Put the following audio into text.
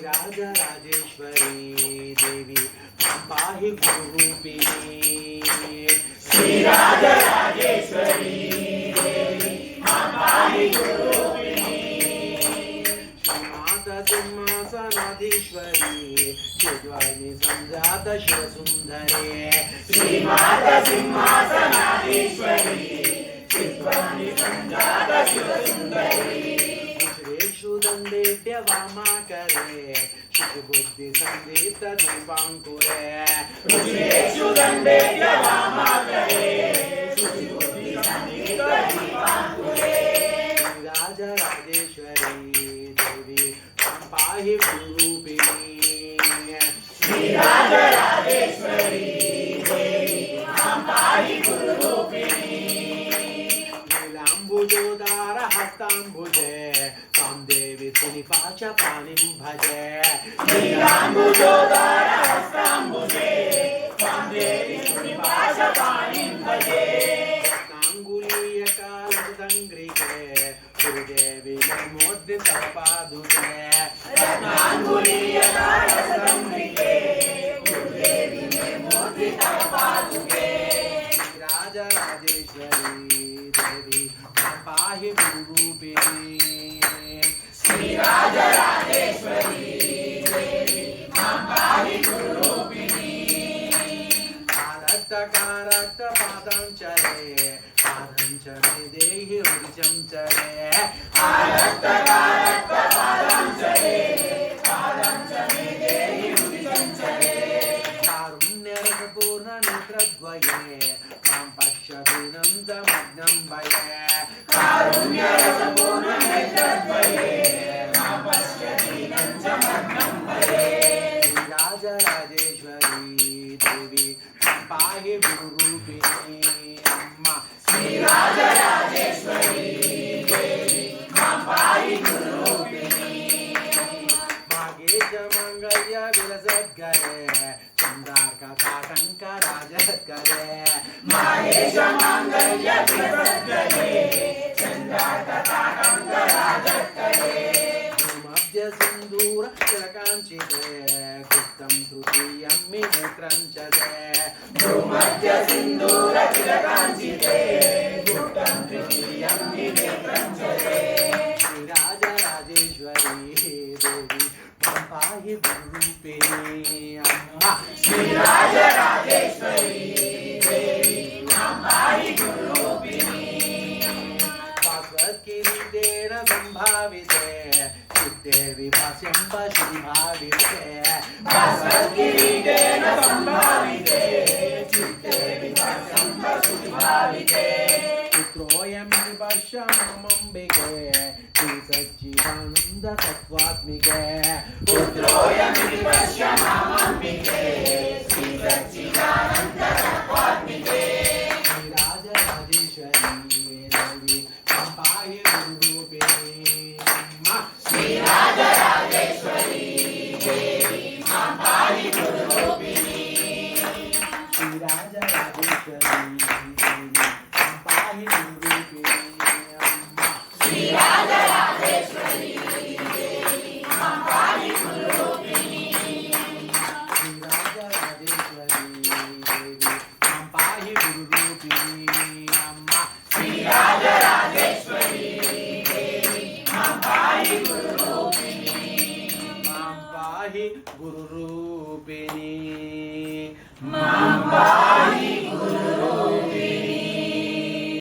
राजराजेश्वरी देवी पाहि गुरुरूपिणी श्रीराजराजेश्वरी देवी पाहि गुरुरूपिणी श्रीमाता सिंहासनाधीश्वरी शिवानी संजात शिवसुंदरे श्रीमाता सिंहासनाधीश्वरी शिवानी संजात शिवसुंदरी दंडेट्य वामाकरे शुचिबुद्धि संदीप्त दीपांकुरे ऋषिषु दंडेट्य वामाकरे शुचिबुद्धि संदीप्त दीपांकुरे राजराजेश्वरी देवी पाहि गुरुरूपिणी श्रीराजराजेश्वरी देवी पाहि गुरुरूपिणी नीलाम्बुजोदार हस्ताम्बुजे देवी सुनिपाच पाणिं भजे नीलाम्बुजोदार हस्ताम्बुजे देवी सुनिपाच पाणिं भजे रत्नाङ्गुलीयकालसङ्गृहे गुरुदेवी नमोद्य सर्वपादुके रत्नाङ्गुलीयकालसङ्गृहे गुरुदेवी नमोद्य सर्वपादुके राजराजेश्वरी देवी पाहि गुरुरूपिणी श्रीराजराजेश्वरी देवी पाहि गुरुरूपिणी कारक्त पादाञ्चले पादाञ्चले देहि रुचञ्चले कारक्त पादाञ्चले पादाञ्चले देहि रुचञ्चले कारुण्यरसपूर्ण नेत्रद्वये मां पश्य दीनं भये कारुण्यरसपूर्ण नेत्रद्वये मां पश्य दीनं भये राजराजेश्वरी देवी पाहि गुरुरूपिणी अम्मा श्रीराजराजेश्वरी देवी पाहि गुरुरूपिणी भागेश मंगल्य विलसद्गरे चन्द्रार्कताटङ्क राजत्करे माहेश मांगल्य विलसद्गरे चन्द्रार्कताटङ्क राजत्करे भूमध्य सिन्दूर तिलकाञ्चिते गुप्तं तृतीयं मे नेत्रं च ते भूमध्य सिन्दूर तिलकाञ्चिते गुप्तं तृतीयं मे नेत्रं च ते श्रीराजराजेश्वरी देवी मां पाहि गुरुरूपिणी अम्मा श्रीराजराजेश्वरी देवी पाहि गुरुरूपिणी भास्वत्किरीटेन सम्भाविते चित्ते विभास्यं पश्यति भाविते भास्वत्किरीटेन सम्भाविते चित्ते विभास्यं पश्यति भाविते पुत्रोऽयं पश्यामम्बिके श्रीसच्चिदानन्द तत्त्वात्मिके पुत्रोऽयं पश्यामम्बिके श्रीसच्चिदानन्द तत्त्वात्मिके श्रीराजराजेश्वरी देवी पाहि गुरुरूपिणी श्रीराजराजेश्वरी देवी पाहि गुरुरूपिणी श्रीराजराजेश्वरी देवी पाहि गुरुरूपिणी श्रीराजराजेश्वरी देवी पाहि गुरुरूपिणी श्रीराजराजेश्वरी देवी पाहि गुरुरूपिणी अम्मा श्रीराजराजेश्वरी देवी पाहि गुरुरूपिणी मां पाहि गुरुरूपिणी